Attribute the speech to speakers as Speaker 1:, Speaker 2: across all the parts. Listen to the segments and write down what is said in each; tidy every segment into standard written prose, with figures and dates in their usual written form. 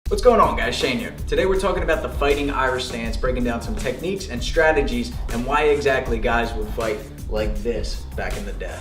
Speaker 1: What's going on, guys? Shane here. Today we're talking about the Fighting Irish stance, breaking down some techniques and strategies and why exactly guys would fight like this back in the day.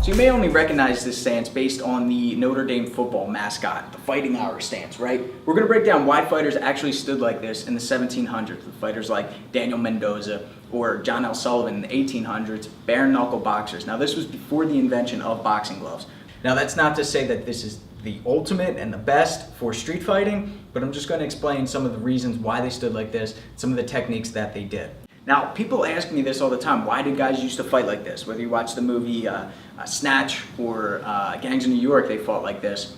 Speaker 1: So you may only recognize this stance based on the Notre Dame football mascot, the Fighting Irish stance, right? We're going to break down why fighters actually stood like this in the 1700s, with fighters like Daniel Mendoza or John L. Sullivan in the 1800s, bare knuckle boxers. Now this was before the invention of boxing gloves. Now that's not to say that this is the ultimate and the best for street fighting, but I'm just going to explain some of the reasons why they stood like this, some of the techniques that they did. Now, people ask me this all the time. Why did guys used to fight like this? Whether you watch the movie Snatch or Gangs of New York, they fought like this.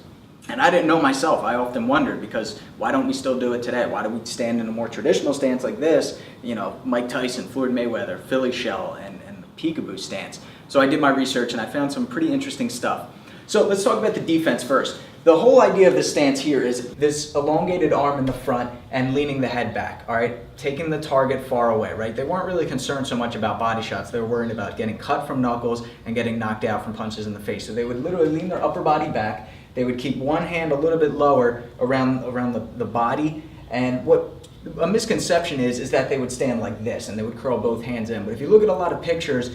Speaker 1: And I didn't know myself. I often wondered, because why don't we still do it today? Why do we stand in a more traditional stance like this? You know, Mike Tyson, Floyd Mayweather, Philly Shell, and the peekaboo stance. So I did my research and I found some pretty interesting stuff. So let's talk about the defense first. The whole idea of this stance here is this elongated arm in the front and leaning the head back, all right? Taking the target far away, right? They weren't really concerned so much about body shots. They were worried about getting cut from knuckles and getting knocked out from punches in the face. So they would literally lean their upper body back. They would keep one hand a little bit lower around the body. And what a misconception is that they would stand like this and they would curl both hands in. But if you look at a lot of pictures,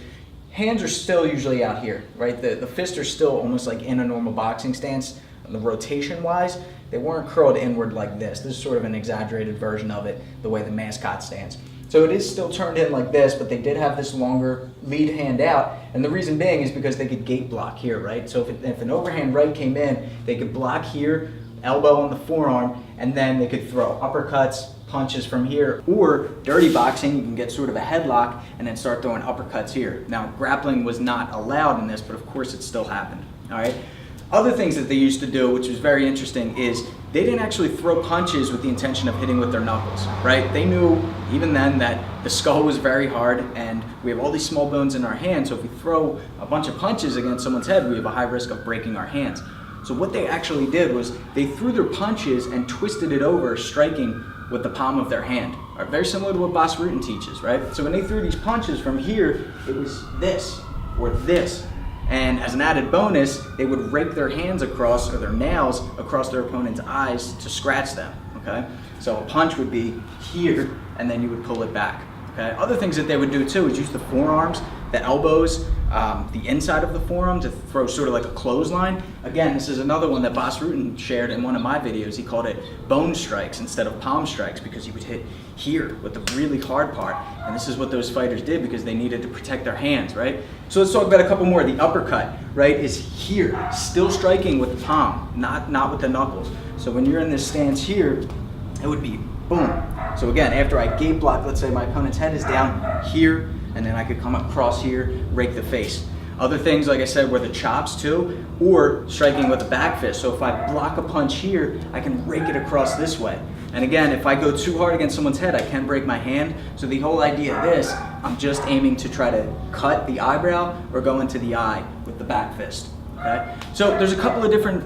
Speaker 1: hands are still usually out here, right? The fists are still almost like in a normal boxing stance. The rotation wise, they weren't curled inward like this. This is sort of an exaggerated version of it, the way the mascot stands. So it is still turned in like this, but they did have this longer lead hand out, and the reason being is because they could gate block here, right? So if an overhand right came in, they could block here, elbow on the forearm, and then they could throw uppercuts, punches from here. Or dirty boxing, you can get sort of a headlock and then start throwing uppercuts here. Now, grappling was not allowed in this, but of course it still happened, all right? Other things that they used to do, which was very interesting, is they didn't actually throw punches with the intention of hitting with their knuckles, right? They knew even then that the skull was very hard and we have all these small bones in our hands, so if we throw a bunch of punches against someone's head, we have a high risk of breaking our hands. So what they actually did was they threw their punches and twisted it over, striking with the palm of their hand. Right? Very similar to what Bas Rutten teaches, right? So when they threw these punches from here, it was this or this. And as an added bonus, they would rake their hands across, or their nails across their opponent's eyes to scratch them, okay? So a punch would be here, and then you would pull it back, okay? Other things that they would do too is use the forearms, the elbows, the inside of the forearm to throw sort of like a clothesline. Again, this is another one that Bas Rutten shared in one of my videos. He called it bone strikes instead of palm strikes, because he would hit here with the really hard part. And this is what those fighters did because they needed to protect their hands, right? So let's talk about a couple more. The uppercut, right, is here, still striking with the palm, not with the knuckles. So when you're in this stance here, it would be boom. So again, after I gate block, let's say my opponent's head is down here, and then I could come across here, rake the face. Other things, like I said, were the chops too, or striking with the back fist. So if I block a punch here, I can rake it across this way. And again, if I go too hard against someone's head, I can break my hand. So the whole idea of this, I'm just aiming to try to cut the eyebrow or go into the eye with the back fist. Okay? So there's a couple of different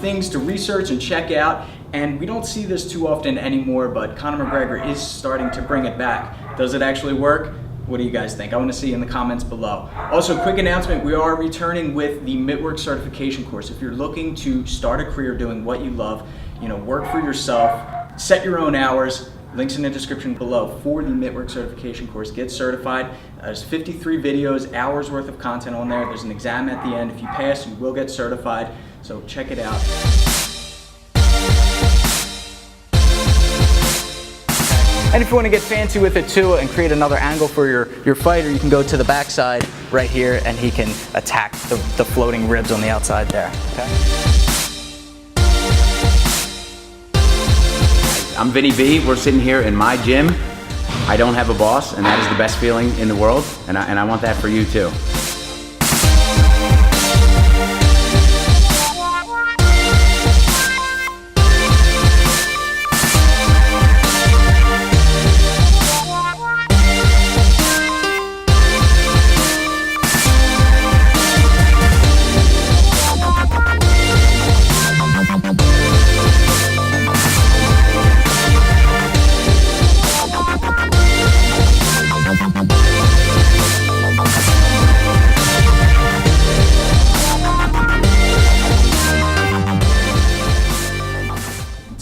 Speaker 1: things to research and check out, and we don't see this too often anymore, but Conor McGregor is starting to bring it back. Does it actually work? What do you guys think? I want to see in the comments below. Also, quick announcement, we are returning with the Mittwork certification course. If you're looking to start a career doing what you love, work for yourself, set your own hours, links in the description below for the Mittwork certification course. Get certified. There's 53 videos, hours worth of content on there. There's an exam at the end. If you pass, you will get certified. So check it out. And if you want to get fancy with it too and create another angle for your fighter, you can go to the backside right here and he can attack the floating ribs on the outside there. Okay?
Speaker 2: I'm Vinny B. We're sitting here in my gym. I don't have a boss, and that is the best feeling in the world, and I want that for you too.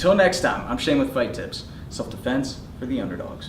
Speaker 1: Until next time, I'm Shane with Fight Tips. Self-defense for the underdogs.